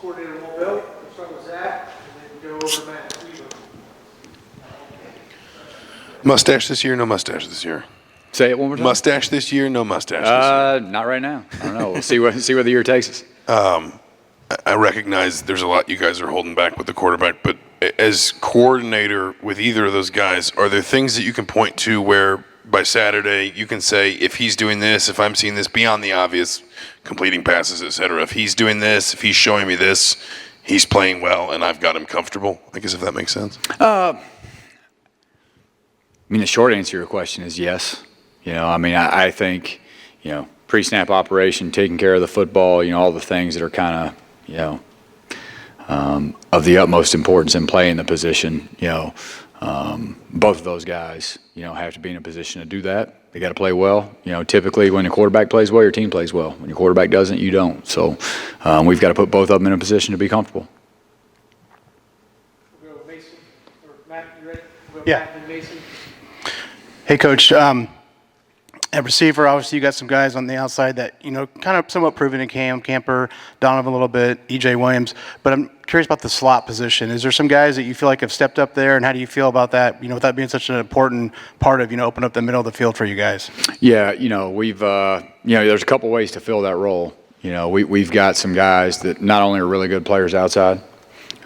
coordinator Walt. We'll start with Zach, and then go over to Matt. Mustache this year, no mustache this year. Say it one more time. Mustache this year, no mustache this year. Not right now. I don't know. We'll see where the year takes us. I recognize there's a lot you guys are holding back with the quarterback, but as coordinator with either of those guys, are there things that you can point to where by Saturday you can say, if he's doing this, if I'm seeing this beyond the obvious, completing passes, et cetera, if he's doing this, if he's showing me this, he's playing well and I've got him comfortable? I guess if that makes sense. I mean, the short answer to your question is yes. I think, pre-snap operation, taking care of the football, all the things that are kind of, of the utmost importance in playing the position, both of those guys, have to be in a position to do that. They got to play well. Typically when your quarterback plays well, your team plays well. When your quarterback doesn't, you don't. So we've got to put both of them in a position to be comfortable. We'll go Mason, or Matt, you ready? We'll go Yeah. Matt and Mason. Hey, Coach. At receiver, obviously you got some guys on the outside that, kind of somewhat proven in Camper, Donovan a little bit, E.J. Williams. But I'm curious about the slot position. Is there some guys that you feel like have stepped up there, and how do you feel about that, with that being such an important part of, open up the middle of the field for you guys? Yeah, we've, there's a couple ways to fill that role. We've got some guys that not only are really good players outside,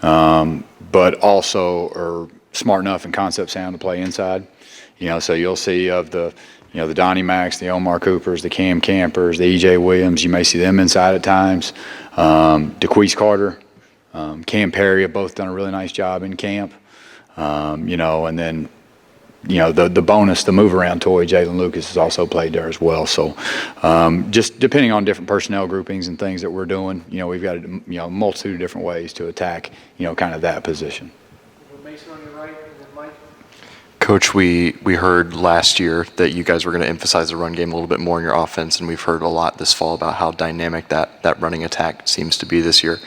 but also are smart enough and concept sound to play inside. So you'll see of the Donnie Macks, the Omar Coopers, the Cam Campers, the E.J. Williams, you may see them inside at times. DeQuise Carter, Cam Perry have both done a really nice job in camp. And then, the bonus, the move-around toy, Jalen Lucas has also played there as well. So just depending on different personnel groupings and things that we're doing, we've got a multitude of different ways to attack, kind of that position. We'll go Mason on your right, and then Mike. Coach, we heard last year that you guys were going to emphasize the run game a little bit more in your offense, and we've heard a lot this fall about how dynamic that running attack seems to be this year.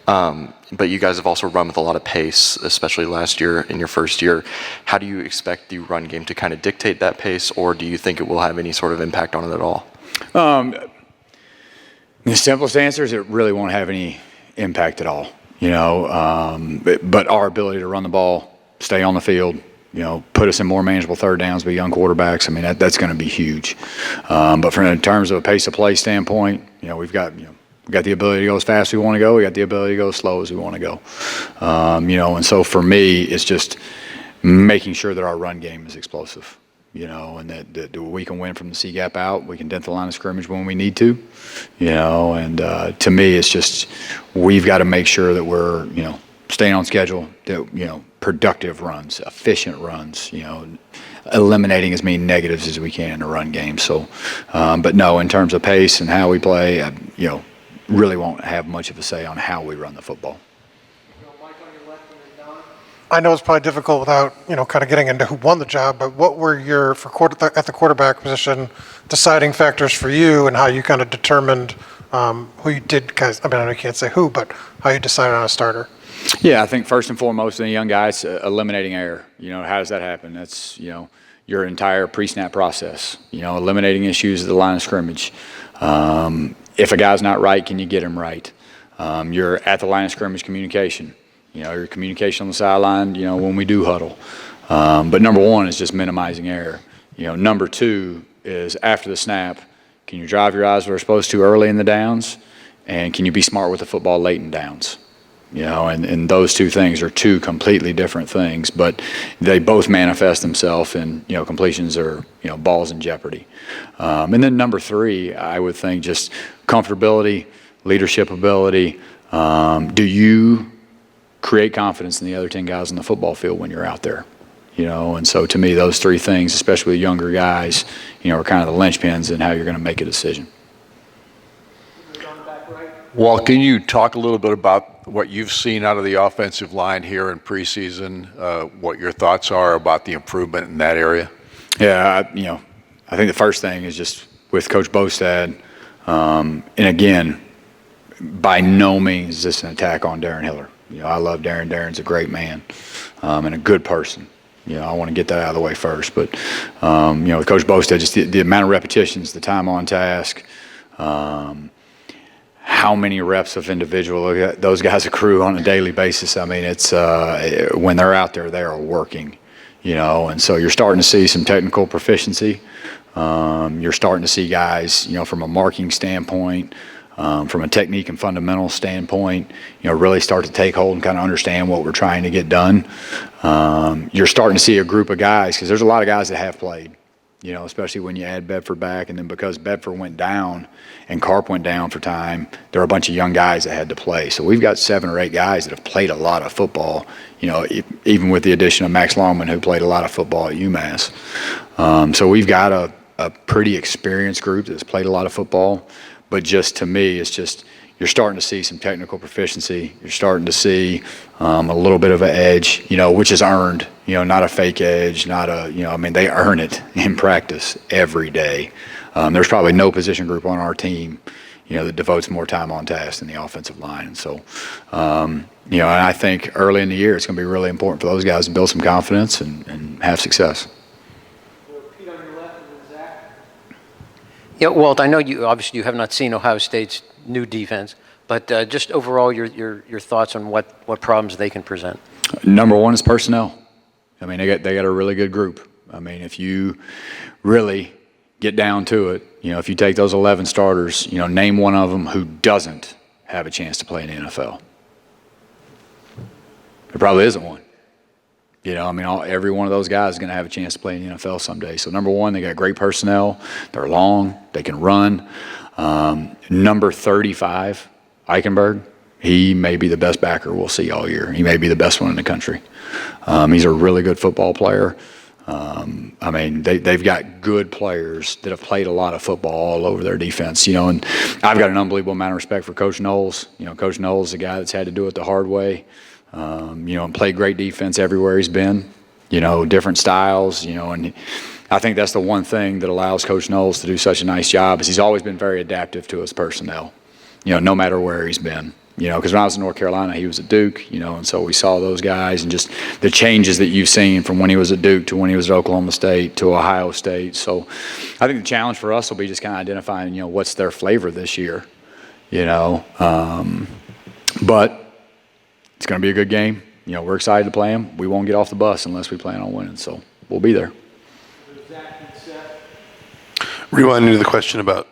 But you guys have also run with a lot of pace, especially last year in your first year. How do you expect the run game to kind of dictate that pace, or do you think it will have any sort of impact on it at all? The simplest answer is it really won't have any impact at all. But our ability to run the ball, stay on the field, put us in more manageable third downs with young quarterbacks. I mean, that's going to be huge. But in terms of a pace of play standpoint, we've got the ability to go as fast as we want to go. We got the ability to go as slow as we want to go. And so for me, it's just making sure that our run game is explosive. And that we can win from the C gap out. We can dent the line of scrimmage when we need to. And to me, it's just we've got to make sure that we're staying on schedule. That productive runs, efficient runs, eliminating as many negatives as we can in a run game. So, but no, in terms of pace and how we play, really won't have much of a say on how we run the football. We'll go Mike on your left, and then Don. I know it's probably difficult without, kind of getting into who won the job, but what were your, at the quarterback position, deciding factors for you, and how you kind of determined who you did, guys, I know you can't say who, but how you decided on a starter? Yeah, I think first and foremost, the young guys, eliminating error. How does that happen? That's, your entire pre-snap process, eliminating issues at the line of scrimmage. If a guy's not right, can you get him right? Your at the line of scrimmage communication, your communication on the sideline, when we do huddle. But number one is just minimizing error. Number two is after the snap, can you drive your eyes where they're supposed to early in the downs? And can you be smart with the football late in downs? And those two things are two completely different things, but they both manifest themselves in, completions or, balls in jeopardy. And then number three, I would think just comfortability, leadership ability. Do you create confidence in the other 10 guys on the football field when you're out there? And so to me, those three things, especially with younger guys, are kind of the linchpins in how you're going to make a decision. Walt, can you talk a little bit about what you've seen out of the offensive line here in preseason, what your thoughts are about the improvement in that area? Yeah, I think the first thing is just with Coach Bostad, and again, by no means is this an attack on Darren Hiller. I love Darren. Darren's a great man and a good person. I want to get that out of the way first. But, with Coach Bostad, just the amount of repetitions, the time on task, how many reps of individual those guys accrue on a daily basis. I mean, it's when they're out there, they are working, and so you're starting to see some technical proficiency. You're starting to see guys, from a marking standpoint, from a technique and fundamental standpoint, really start to take hold and kind of understand what we're trying to get done. You're starting to see a group of guys, because there's a lot of guys that have played, especially when you add Bedford back. And then because Bedford went down and Carp went down for time, there are a bunch of young guys that had to play. So we've got 7 or 8 guys that have played a lot of football, even with the addition of Max Longman, who played a lot of football at UMass. So we've got a pretty experienced group that's played a lot of football. But just to me, it's just you're starting to see some technical proficiency. You're starting to see a little bit of an edge, which is earned, not a fake edge, not a, they earn it in practice every day. There's probably no position group on our team, that devotes more time on task than the offensive line. And so, and I think early in the year, it's going to be really important for those guys to build some confidence and have success. Pete on your left and then Zach. Yeah, Walt, I know you have not seen Ohio State's new defense, but just overall your thoughts on what problems they can present. Number one is personnel. I mean, they got a really good group. I mean, if you really get down to it, if you take those 11 starters, name one of them who doesn't have a chance to play in the NFL. There probably isn't one. Every one of those guys is going to have a chance to play in the NFL someday. So number one, they got great personnel. They're long. They can run. Number 35, Eichenberg, he may be the best backer we'll see all year. He may be the best one in the country. He's a really good football player. They've got good players that have played a lot of football all over their defense, and I've got an unbelievable amount of respect for Coach Knowles. Coach Knowles is a guy that's had to do it the hard way, and played great defense everywhere he's been, different styles, and I think that's the one thing that allows Coach Knowles to do such a nice job is he's always been very adaptive to his personnel, no matter where he's been. Because when I was in North Carolina, he was at Duke, and so we saw those guys and just the changes that you've seen from when he was at Duke to when he was at Oklahoma State to Ohio State. So I think the challenge for us will be just kind of identifying, what's their flavor this year, but it's going to be a good game. We're excited to play them. We won't get off the bus unless we plan on winning, so we'll be there. Zach and Seth. Rewinding to the question about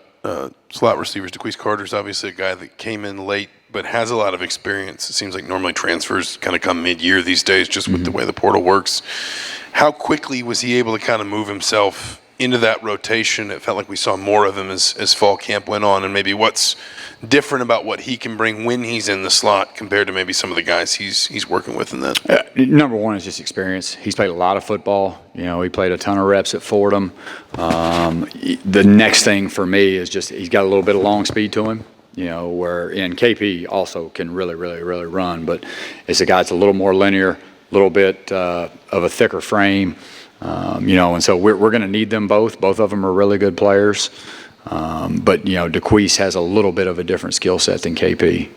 slot receivers, DeQuise Carter's obviously a guy that came in late but has a lot of experience. It seems like normally transfers kind of come mid-year these days just with the way the portal works. How quickly was he able to kind of move himself into that rotation? It felt like we saw more of him as fall camp went on, and maybe what's different about what he can bring when he's in the slot compared to maybe some of the guys he's working with in that? Number one is just experience. He's played a lot of football. He played a ton of reps at Fordham. The next thing for me is just he's got a little bit of long speed to him. Where in KP also can really, really, really run, but it's a guy that's a little more linear, a little bit of a thicker frame, and so we're going to need them both. Both of them are really good players, but DeQuise has a little bit of a different skill set than KP,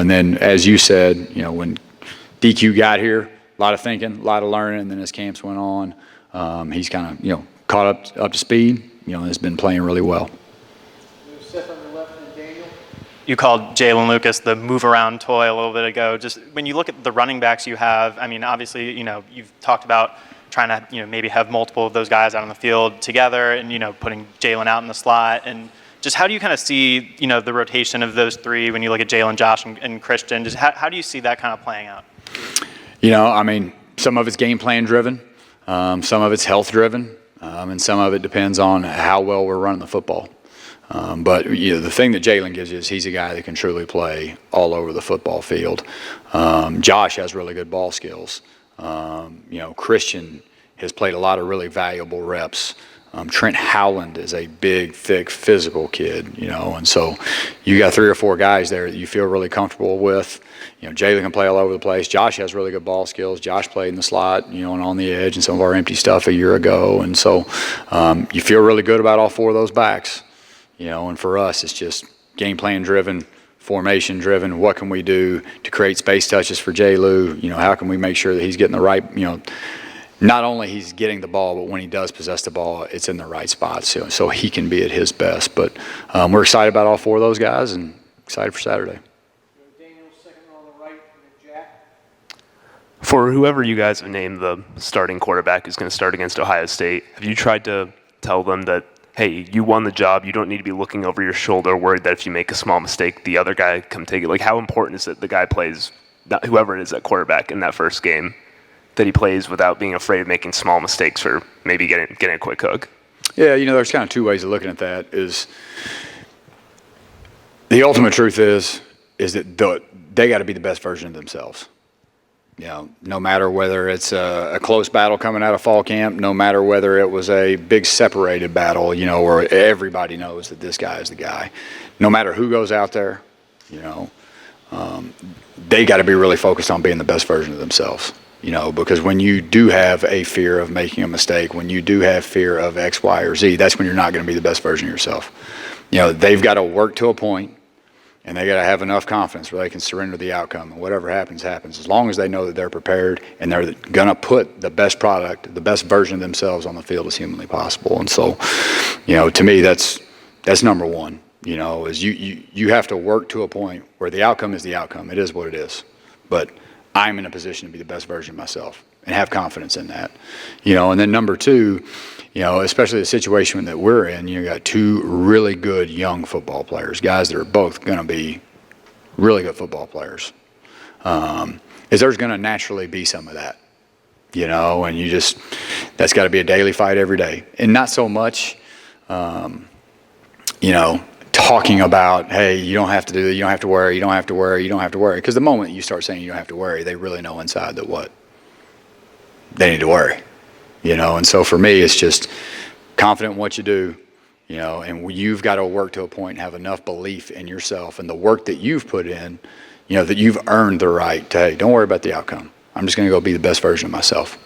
and then as you said, when DQ got here, a lot of thinking, a lot of learning, and then as camps went on, he's kind of caught up to speed, and has been playing really well. Seth on your left and Daniel. You called Jalen Lucas the move-around toy a little bit ago. Just when you look at the running backs you have, obviously, you've talked about trying to, maybe have multiple of those guys out on the field together and, putting Jalen out in the slot. And just how do you kind of see, the rotation of those three when you look at Jalen, Josh, and Christian? Just how do you see that kind of playing out? Some of it's game plan driven, some of it's health driven, and some of it depends on how well we're running the football. But the thing that Jalen gives you is he's a guy that can truly play all over the football field. Josh has really good ball skills. Christian has played a lot of really valuable reps. Trent Howland is a big, thick, physical kid, and so you got 3 or 4 guys there that you feel really comfortable with. Jalen can play all over the place. Josh has really good ball skills. Josh played in the slot, and on the edge and some of our empty stuff a year ago, and so you feel really good about all 4 of those backs. And for us, it's just game plan driven, formation driven. What can we do to create space touches for J. Lou? How can we make sure that he's getting the right, not only he's getting the ball, but when he does possess the ball, it's in the right spots so he can be at his best. But we're excited about all 4 of those guys, and excited for Saturday. Daniel second on the right, and then Jack. For whoever you guys have named the starting quarterback who's going to start against Ohio State, have you tried to tell them that, hey, you won the job, you don't need to be looking over your shoulder, worried that if you make a small mistake, the other guy come take it? Like, how important is it the guy plays, whoever it is at quarterback in that first game, that he plays without being afraid of making small mistakes or maybe getting a quick hook? Yeah, there's kind of two ways of looking at that. Is the ultimate truth is that they got to be the best version of themselves. No matter whether it's a close battle coming out of fall camp, no matter whether it was a big separated battle, where everybody knows that this guy is the guy. No matter who goes out there, they got to be really focused on being the best version of themselves. Because when you do have a fear of making a mistake, when you do have fear of X, Y, or Z, that's when you're not going to be the best version of yourself. They've got to work to a point, and they got to have enough confidence where they can surrender the outcome, and whatever happens, happens. As long as they know that they're prepared and they're going to put the best product, the best version of themselves on the field as humanly possible. And so, to me, that's number one. Is you have to work to a point where the outcome is the outcome. It is what it is. But I'm in a position to be the best version of myself and have confidence in that. And then number two, especially the situation that we're in, you got two really good young football players, guys that are both going to be really good football players. Is there's going to naturally be some of that, and that's got to be a daily fight every day. And not so much, talking about, hey, you don't have to do that, you don't have to worry, you don't have to worry, you don't have to worry. Because the moment you start saying you don't have to worry, they really know inside that what? They need to worry. And so for me, it's just confident in what you do, and you've got to work to a point and have enough belief in yourself and the work that you've put in, that you've earned the right to, hey, don't worry about the outcome. I'm just going to go be the best version of myself.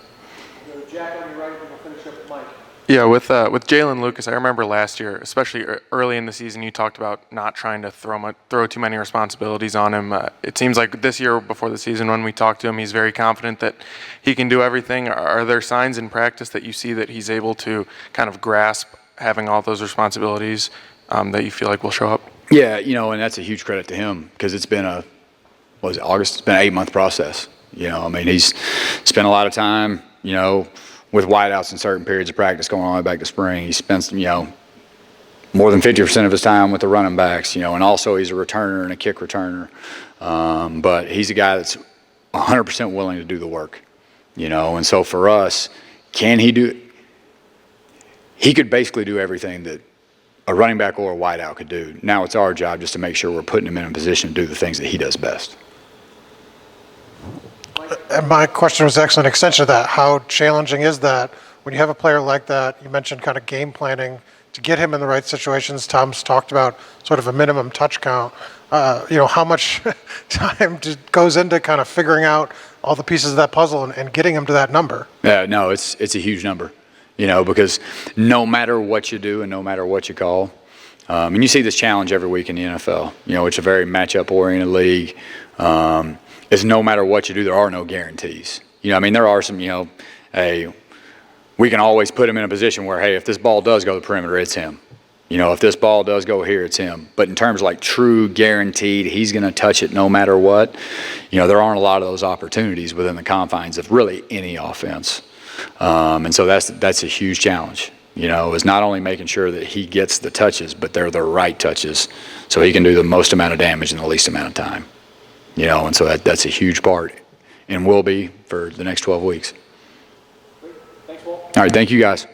Jack on your right, and we'll finish up with Mike. Yeah, with Jalen Lucas, I remember last year, especially early in the season, you talked about not trying to throw too many responsibilities on him. It seems like this year before the season when we talked to him, he's very confident that he can do everything. Are there signs in practice that you see that he's able to kind of grasp having all those responsibilities that you feel like will show up? Yeah, and that's a huge credit to him because it's been August? It's been an 8-month process. He's spent a lot of time, with wideouts in certain periods of practice going all the way back to spring. He spends, more than 50% of his time with the running backs, and also he's a returner and a kick returner. But he's a guy that's 100% willing to do the work, and so for us, he could basically do everything that a running back or a wideout could do. Now it's our job just to make sure we're putting him in a position to do the things that he does best. And my question was actually an extension of that. How challenging is that when you have a player like that? You mentioned kind of game planning to get him in the right situations. Tom's talked about sort of a minimum touch count. How much time goes into kind of figuring out all the pieces of that puzzle and getting him to that number? Yeah, no, it's a huge number, because no matter what you do and no matter what you call, and you see this challenge every week in the NFL, it's a very matchup-oriented league. Is no matter what you do, there are no guarantees. There are some, hey, we can always put him in a position where, hey, if this ball does go to the perimeter, it's him. If this ball does go here, it's him. But in terms of like true guaranteed, he's going to touch it no matter what, there aren't a lot of those opportunities within the confines of really any offense. And so that's a huge challenge, is not only making sure that he gets the touches, but they're the right touches so he can do the most amount of damage in the least amount of time. And so that's a huge part and will be for the next 12 weeks. Thanks, Walt. All right, thank you guys.